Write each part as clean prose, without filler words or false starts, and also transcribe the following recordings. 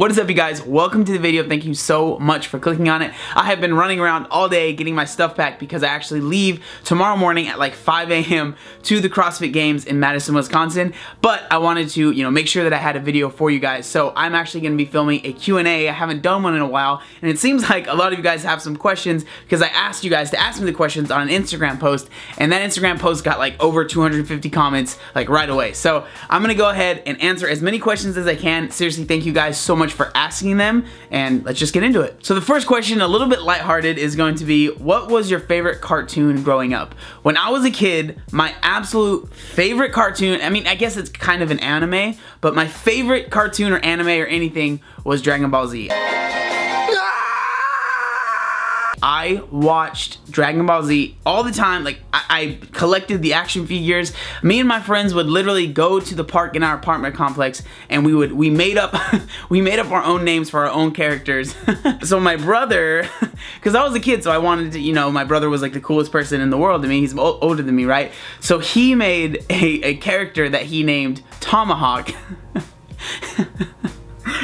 What is up, you guys? Welcome to the video. Thank you so much for clicking on it. I have been running around all day getting my stuff packed because I actually leave tomorrow morning at like 5 a.m. to the CrossFit Games in Madison, Wisconsin. But I wanted to, make sure that I had a video for you guys. So I'm actually going to be filming a Q&A. I haven't done one in a while, and it seems like a lot of you guys have some questions because I asked you guys to ask me the questions on an Instagram post, and that Instagram post got like over 250 comments like right away. So I'm going to go ahead and answer as many questions as I can. Seriously, thank you guys so much for asking them, and let's just get into it. So the first question, a little bit lighthearted, is going to be, what was your favorite cartoon growing up? When I was a kid, my absolute favorite cartoon, I guess it's kind of an anime, but my favorite cartoon or anime or anything was Dragon Ball Z. I watched Dragon Ball Z all the time. Like, I collected the action figures. Me and my friends would literally go to the park in our apartment complex, and we made up our own names for our own characters. So my brother, because I was a kid, so I wanted to, my brother was like the coolest person in the world to me. He's older than me, right? So he made a character that he named Tomahawk.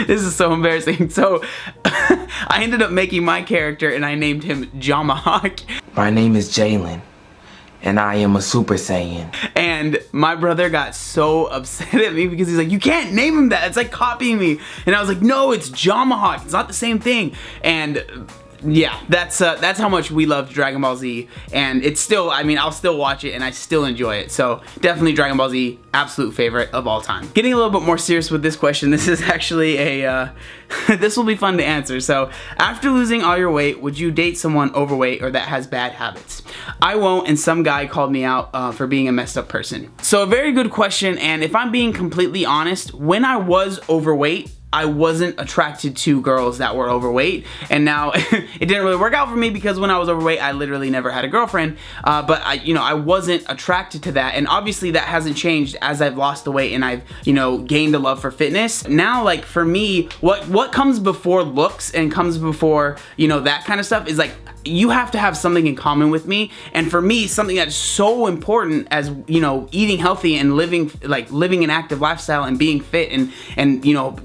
This is so embarrassing. So I ended up making my character and I named him Jamahawk. My name is Jalen, and I am a Super Saiyan. And my brother got so upset at me because he's like, you can't name him that. It's like copying me. And I was like, no, it's Jamahawk. It's not the same thing. And yeah, that's how much we loved Dragon Ball Z, and it's still, I'll still watch it and I still enjoy it. So definitely Dragon Ball Z, absolute favorite of all time. Getting a little bit more serious with this question, this is actually a, this will be fun to answer. So, after losing all your weight, would you date someone overweight or that has bad habits? I won't, and some guy called me out for being a messed up person. So a very good question, and if I'm being completely honest, when I was overweight, I wasn't attracted to girls that were overweight, and now it didn't really work out for me because when I was overweight, I literally never had a girlfriend, but I wasn't attracted to that, and obviously that hasn't changed as I've lost the weight and I've, gained a love for fitness. Now, like, for me, what comes before looks and comes before, that kind of stuff is like, you have to have something in common with me, and for me, something that's so important as, eating healthy and living an active lifestyle and being fit and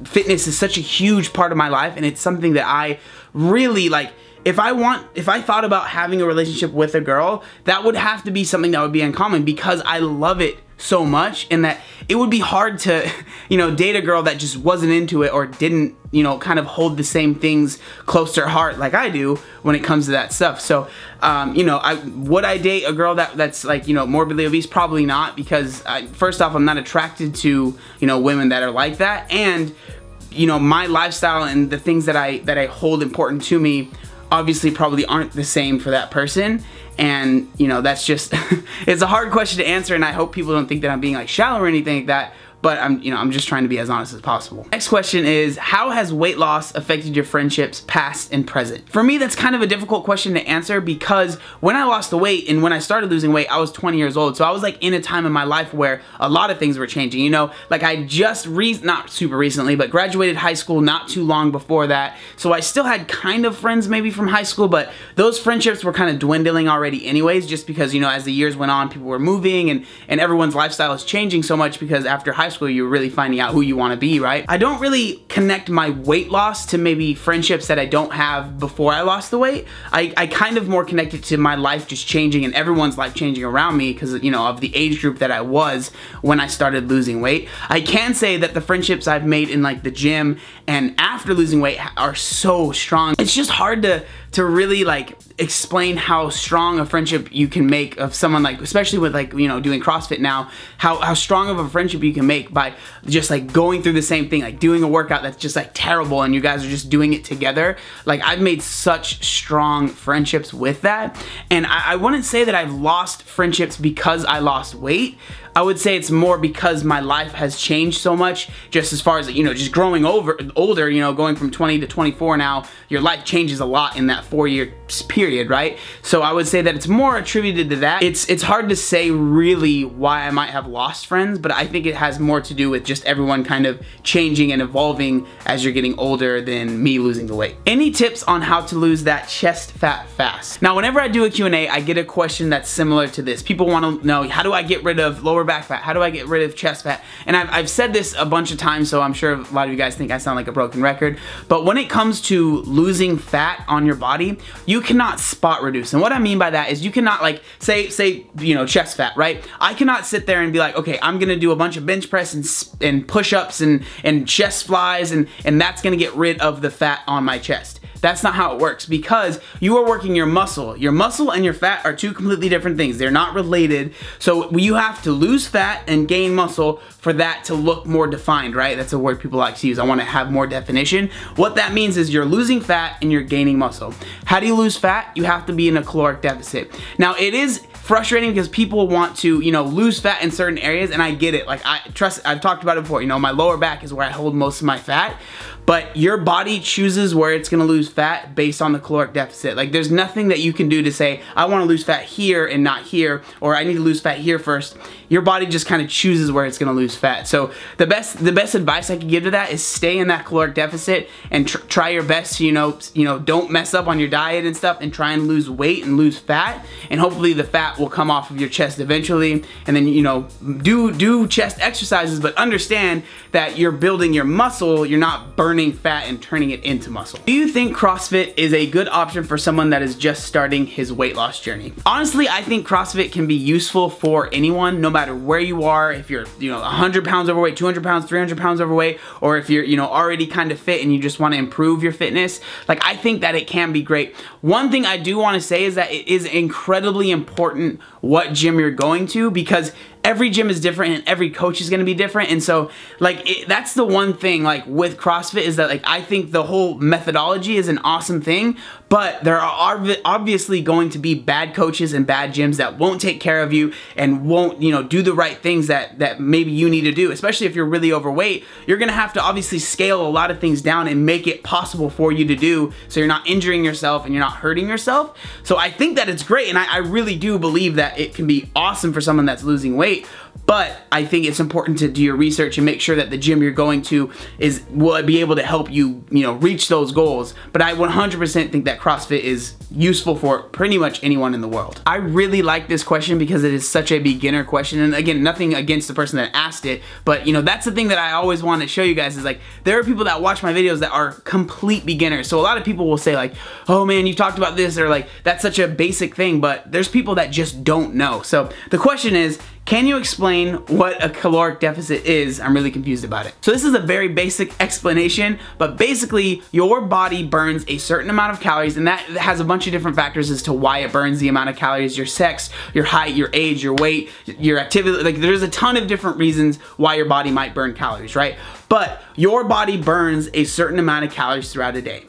fitness is such a huge part of my life, and it's something that I really like. If I thought about having a relationship with a girl, that would have to be something that would be in common because I love it so much, and that it would be hard to, date a girl that just wasn't into it or didn't, kind of hold the same things close to her heart like I do when it comes to that stuff. So, would I date a girl that's like, morbidly obese? Probably not, because first off, I'm not attracted to, women that are like that, and my lifestyle and the things that I hold important to me obviously probably aren't the same for that person. And that's just it's a hard question to answer, and I hope people don't think that I'm being like shallow or anything like that, but I'm just trying to be as honest as possible. Next question is, how has weight loss affected your friendships, past and present? For me, that's kind of a difficult question to answer because when I lost the weight and when I started losing weight, I was 20 years old. So I was like in a time in my life where a lot of things were changing. Like I just not super recently, but graduated high school not too long before that. So I still had kind of friends maybe from high school, but those friendships were kind of dwindling already anyways, just because, as the years went on, people were moving and everyone's lifestyle is changing so much because after high school, you're really finding out who you want to be, right? I don't really connect my weight loss to maybe friendships that I don't have before I lost the weight. I kind of more connect it to my life just changing and everyone's life changing around me because, of the age group that I was when I started losing weight. I can say that the friendships I've made in like the gym and after losing weight are so strong. It's just hard to really like explain how strong a friendship you can make of someone, like especially with like doing CrossFit now, how strong of a friendship you can make by just like going through the same thing, like doing a workout that's just like terrible and you guys are just doing it together. Like I've made such strong friendships with that, and I wouldn't say that I've lost friendships because I lost weight. I would say it's more because my life has changed so much, just as far as, just growing older, going from 20 to 24 now, your life changes a lot in that that 4-year period, right? So I would say that it's more attributed to that. It's hard to say really why I might have lost friends, but I think it has more to do with just everyone kind of changing and evolving as you're getting older than me losing the weight. Any tips on how to lose that chest fat fast? Now, whenever I do a Q&A, I get a question that's similar to this. People want to know, how do I get rid of lower back fat? How do I get rid of chest fat? And I've said this a bunch of times, so I'm sure a lot of you guys think I sound like a broken record, but when it comes to losing fat on your body, you cannot spot reduce. And what I mean by that is you cannot, like, say you know, chest fat, right? I cannot sit there and be like, okay, I'm gonna do a bunch of bench press and push-ups and chest flies and that's gonna get rid of the fat on my chest. That's not how it works, because you are working your muscle. Your muscle and your fat are two completely different things. They're not related. So you have to lose fat and gain muscle for that to look more defined, right? That's a word people like to use. I want to have more definition. What that means is you're losing fat and you're gaining muscle. How do you lose fat? You have to be in a caloric deficit. Now, it is frustrating because people want to, you know, lose fat in certain areas, and I get it. Like, I've talked about it before. You know, my lower back is where I hold most of my fat, but your body chooses where it's gonna lose fat based on the caloric deficit. Like, there's nothing that you can do to say, I wanna lose fat here and not here, or I need to lose fat here first. Your body just kind of chooses where it's gonna lose fat. So the best advice I can give to that is stay in that caloric deficit and try your best to, you know, don't mess up on your diet and stuff, and try and lose weight and lose fat, and hopefully the fat will come off of your chest eventually. And then, you know, do chest exercises, but understand that you're building your muscle, you're not burning fat and turning it into muscle. Do you think CrossFit is a good option for someone that is just starting his weight loss journey? Honestly, I think CrossFit can be useful for anyone, no matter where you are. If you're, you know, 100 pounds overweight, 200 pounds, 300 pounds overweight, or if you're, you know, already kind of fit and you just want to improve your fitness, like, I think that it can be great. One thing I do want to say is that it is incredibly important what gym you're going to, because every gym is different and every coach is going to be different. And so, like, that's the one thing, like, with CrossFit, is that, like, I think the whole methodology is an awesome thing, but there are obviously going to be bad coaches and bad gyms that won't take care of you and won't, you know, do the right things that maybe you need to do. Especially if you're really overweight, you're going to have to obviously scale a lot of things down and make it possible for you to do, so you're not injuring yourself and you're not hurting yourself. So I think that it's great, and I really do believe that it can be awesome for someone that's losing weight. But I think it's important to do your research and make sure that the gym you're going to will be able to help you, you know, reach those goals. But I 100% think that CrossFit is useful for pretty much anyone in the world. I really like this question because it is such a beginner question. And again, nothing against the person that asked it, but, you know, that's the thing that I always want to show you guys is, like, there are people that watch my videos that are complete beginners. So a lot of people will say, like, oh man, you've talked about this, or like, that's such a basic thing, but there's people that just don't know. So the question is, can you explain what a caloric deficit is? I'm really confused about it. So this is a very basic explanation, but basically your body burns a certain amount of calories, and that has a bunch of different factors as to why it burns the amount of calories: your sex, your height, your age, your weight, your activity. Like, there's a ton of different reasons why your body might burn calories, right? But your body burns a certain amount of calories throughout a day.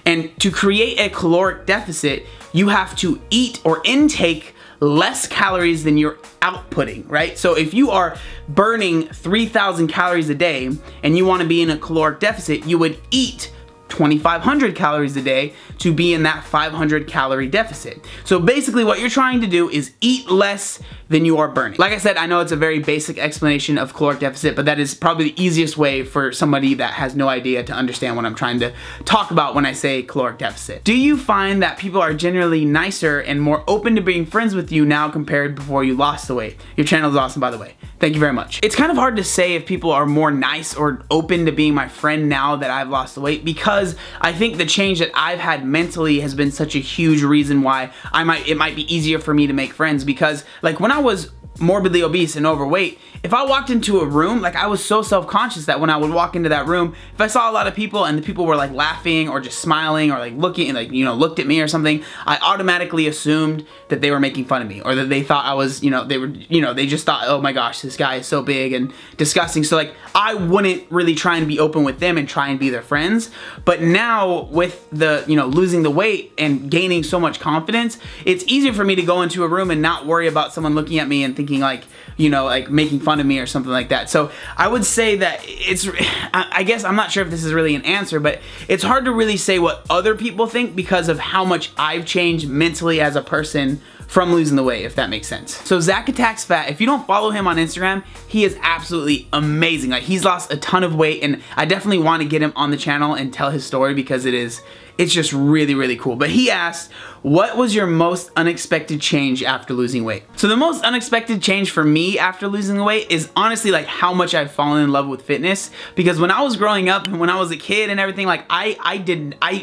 And to create a caloric deficit, you have to eat or intake less calories than you're outputting, right? So if you are burning 3,000 calories a day and you want to be in a caloric deficit, you would eat 2,500 calories a day to be in that 500 calorie deficit. So basically what you're trying to do is eat less than you are burning. Like I said, I know it's a very basic explanation of caloric deficit, but that is probably the easiest way for somebody that has no idea to understand what I'm trying to talk about when I say caloric deficit. Do you find that people are generally nicer and more open to being friends with you now compared before you lost the weight? Your channel is awesome, by the way. Thank you very much. It's kind of hard to say if people are more nice or open to being my friend now that I've lost the weight, because I think the change that I've had mentally has been such a huge reason why it might be easier for me to make friends. Because, like, when I was morbidly obese and overweight, if I walked into a room, like, I was so self-conscious that when I would walk into that room, if I saw a lot of people and the people were like laughing or just smiling or like looking, like, you know, looked at me or something, I automatically assumed that they were making fun of me, or that they thought I was, you know, they just thought, oh my gosh, this guy is so big and disgusting. So, like, I wouldn't really try and be open with them and try and be their friends. But But now with the, you know, losing the weight and gaining so much confidence, it's easier for me to go into a room and not worry about someone looking at me and thinking like, you know, like making fun of me or something like that. So I would say that it's, I guess I'm not sure if this is really an answer, but it's hard to really say what other people think because of how much I've changed mentally as a person from losing the weight, if that makes sense. So Zach Attacks Fat, if you don't follow him on Instagram, he is absolutely amazing. Like, he's lost a ton of weight, and I definitely want to get him on the channel and tell his story because it's just really, really cool. But he asked, what was your most unexpected change after losing weight? So the most unexpected change for me after losing the weight is honestly like how much I've fallen in love with fitness. Because when I was growing up and when I was a kid and everything, like I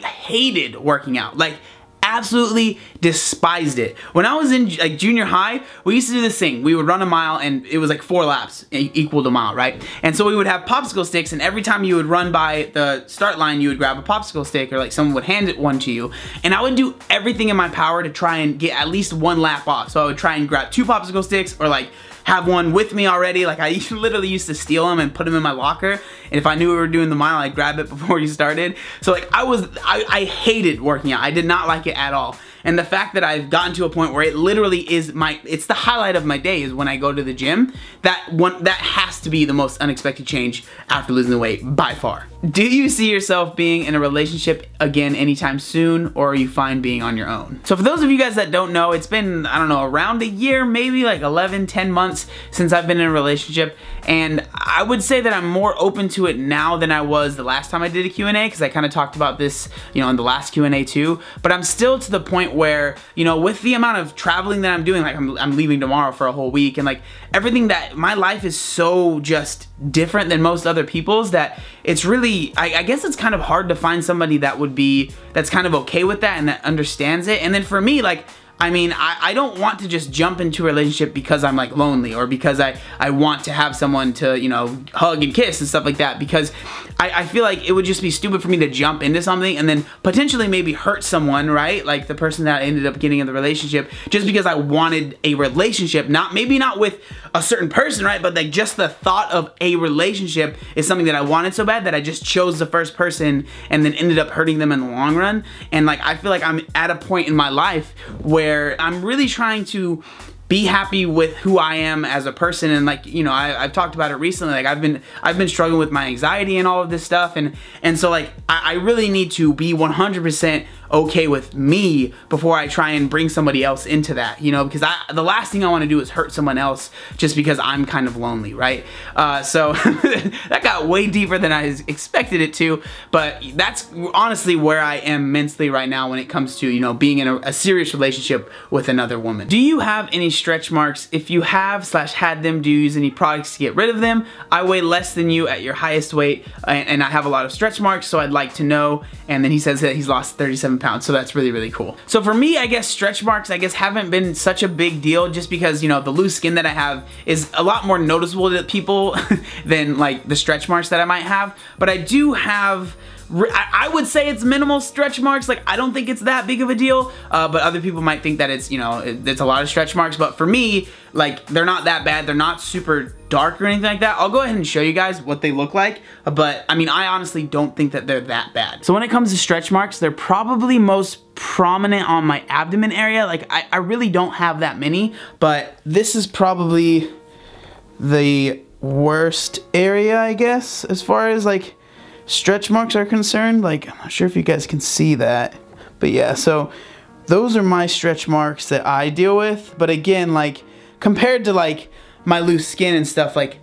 hated working out. Like, absolutely despised it. When I was in like junior high, we used to do this thing. We would run a mile and it was like 4 laps equal to a mile, right? And so we would have popsicle sticks, and every time you would run by the start line, you would grab a popsicle stick, or like someone would hand it one to you. And I would do everything in my power to try and get at least 1 lap off. So I would try and grab 2 popsicle sticks, or like have one with me already. Like, I literally used to steal them and put them in my locker, and if I knew we were doing the mile, I'd grab it before you started. So like I hated working out. I did not like it at all. And the fact that I've gotten to a point where it literally is it's the highlight of my day is when I go to the gym. That has to be the most unexpected change after losing the weight by far. Do you see yourself being in a relationship again anytime soon, or are you fine being on your own? So for those of you guys that don't know, it's been, I don't know, around a year, maybe like 11, 10 months since I've been in a relationship, and I would say that I'm more open to it now than I was the last time I did a Q&A, because I kind of talked about this, you know, in the last Q&A too. But I'm still to the point where, you know, with the amount of traveling that I'm doing, like I'm leaving tomorrow for a whole week, and like everything, that my life is so just different than most other people's, that it's really, I guess it's kind of hard to find somebody that's kind of okay with that and that understands it. And then for me, like, I mean, I don't want to just jump into a relationship because I'm like lonely, or because I want to have someone to, you know, hug and kiss and stuff like that, because I feel like it would just be stupid for me to jump into something and then potentially maybe hurt someone, right? Like the person that I ended up getting in the relationship, just because I wanted a relationship, maybe not with a certain person, right? But like just the thought of a relationship is something that I wanted so bad that I just chose the first person and then ended up hurting them in the long run. And like, I feel like I'm at a point in my life where I'm really trying to be happy with who I am as a person. And like, you know, I've talked about it recently. Like I've been struggling with my anxiety and all of this stuff, and so like I really need to be 100% okay with me before I try and bring somebody else into that, you know, because the last thing I want to do is hurt someone else just because I'm kind of lonely, right? So that got way deeper than I expected it to, but that's honestly where I am mentally right now when it comes to, you know, being in a serious relationship with another woman. Do you have any stretch marks? If you have / had them, do you use any products to get rid of them? I weigh less than you at your highest weight, and I have a lot of stretch marks, so I'd like to know. And then he says that he's lost 37 pounds, so that's really, really cool. So for me, I guess stretch marks, I guess, haven't been such a big deal, just because, you know, the loose skin that I have is a lot more noticeable to people than like the stretch marks that I might have. But I do have, I would say it's minimal stretch marks. Like, I don't think it's that big of a deal, but other people might think that it's, you know, it's a lot of stretch marks. But for me, like, they're not that bad. They're not super dark or anything like that. I'll go ahead and show you guys what they look like, but I mean, I honestly don't think that they're that bad. So when it comes to stretch marks, they're probably most prominent on my abdomen area. Like, I really don't have that many, but this is probably the worst area, I guess, as far as like stretch marks are concerned. Like, I'm not sure if you guys can see that, but yeah, so those are my stretch marks that I deal with. But again, like, compared to like my loose skin and stuff, like,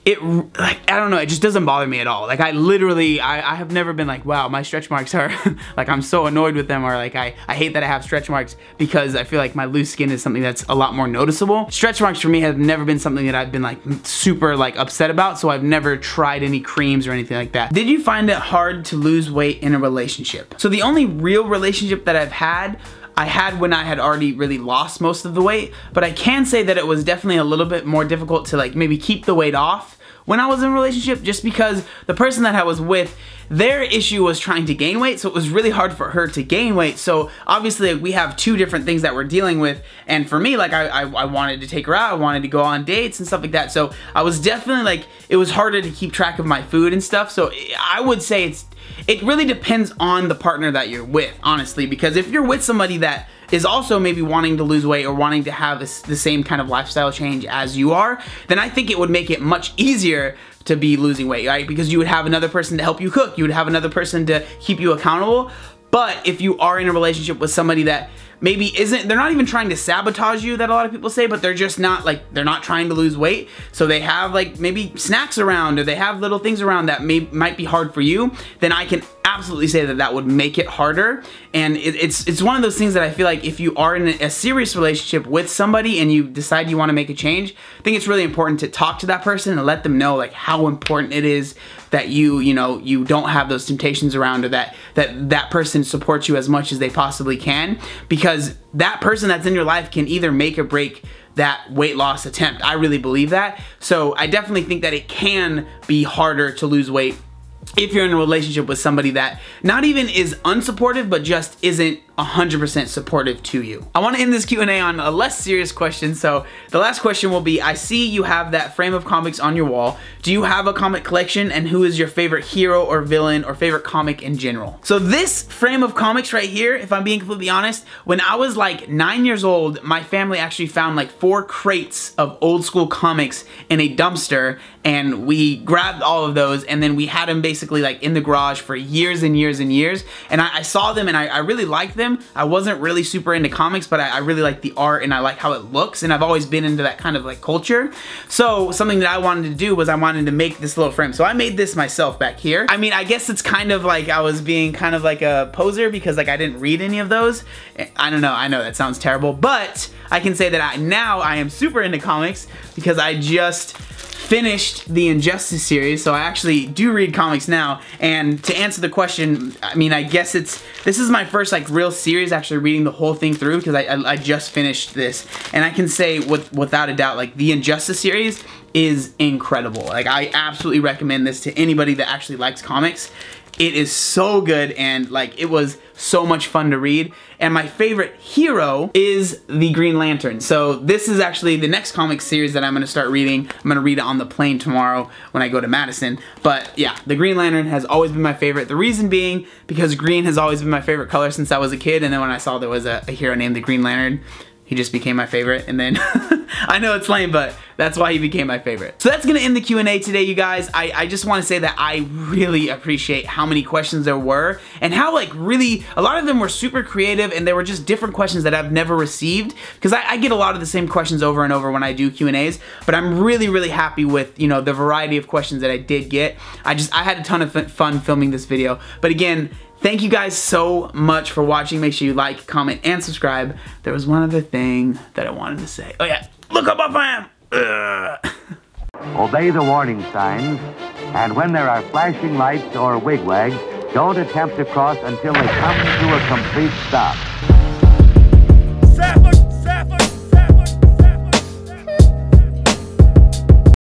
I don't know, it just doesn't bother me at all. Like, I literally, I have never been like, wow, my stretch marks are, like, I'm so annoyed with them, or like, I hate that I have stretch marks, because I feel like my loose skin is something that's a lot more noticeable. Stretch marks for me have never been something that I've been like super like upset about, so I've never tried any creams or anything like that. Did you find it hard to lose weight in a relationship? So the only real relationship that I've had, I had when I had already really lost most of the weight, but I can say that it was definitely a little bit more difficult to like maybe keep the weight off when I was in a relationship, just because the person that I was with, their issue was trying to gain weight, so it was really hard for her to gain weight. So obviously we have two different things that we're dealing with, and for me, like I wanted to take her out, I wanted to go on dates and stuff like that, so I was definitely like, it was harder to keep track of my food and stuff. So I would say it really depends on the partner that you're with, honestly, because if you're with somebody that is also maybe wanting to lose weight or wanting to have the same kind of lifestyle change as you are, then I think it would make it much easier to be losing weight, right? Because you would have another person to help you cook, you would have another person to keep you accountable. But if you are in a relationship with somebody that maybe they're not even trying to sabotage you, that a lot of people say, but they're just not, like, they're not trying to lose weight, so they have like maybe snacks around, or they have little things around that might be hard for you, then I can absolutely say that would make it harder. And it's one of those things that I feel like if you are in a serious relationship with somebody and you decide you want to make a change, I think it's really important to talk to that person and let them know like how important it is that you don't have those temptations around, or that person supports you as much as they possibly can, because that person that's in your life can either make or break that weight loss attempt. I really believe that. So I definitely think that it can be harder to lose weight if you're in a relationship with somebody that not even is unsupportive, but just isn't 100% supportive to you. I want to end this Q&A on a less serious question. So the last question will be, I see you have that frame of comics on your wall. Do you have a comic collection, and who is your favorite hero or villain or favorite comic in general? So this frame of comics right here, if I'm being completely honest, when I was like 9 years old, my family actually found like 4 crates of old school comics in a dumpster, and we grabbed all of those, and then we had them basically like in the garage for years and years and years. And I saw them, and I really liked them. I wasn't really super into comics, but I really like the art, and I like how it looks, and I've always been into that kind of like culture. So something that I wanted to do was I wanted to make this little frame. So I made this myself back here. I mean, I guess it's kind of like I was being kind of like a poser because like I didn't read any of those. I don't know, I know that sounds terrible, but I can say that now I am super into comics because I just finished the Injustice series, so I actually do read comics now. And to answer the question, I mean, I guess this is my first like real series actually reading the whole thing through, because I just finished this, and I can say without a doubt, like the Injustice series is incredible. Like I absolutely recommend this to anybody that actually likes comics. It is so good, and like it was so much fun to read. And my favorite hero is the Green Lantern. So this is actually the next comic series that I'm gonna start reading. I'm gonna read it on the plane tomorrow when I go to Madison. But yeah, the Green Lantern has always been my favorite. The reason being because green has always been my favorite color since I was a kid, and then when I saw there was a hero named the Green Lantern, he just became my favorite, and then I know it's lame, but that's why he became my favorite. So that's gonna end the Q&A today, you guys. I just wanna say that I really appreciate how many questions there were, and how like really, a lot of them were super creative, and they were just different questions that I've never received, because I get a lot of the same questions over and over when I do Q&As, but I'm really, really happy with, you know, the variety of questions that I did get. I had a ton of fun filming this video. But again, thank you guys so much for watching. Make sure you like, comment, and subscribe. There was one other thing that I wanted to say. Oh yeah, look how buff I am. Obey the warning signs, and when there are flashing lights or wigwags, don't attempt to cross until they come to a complete stop.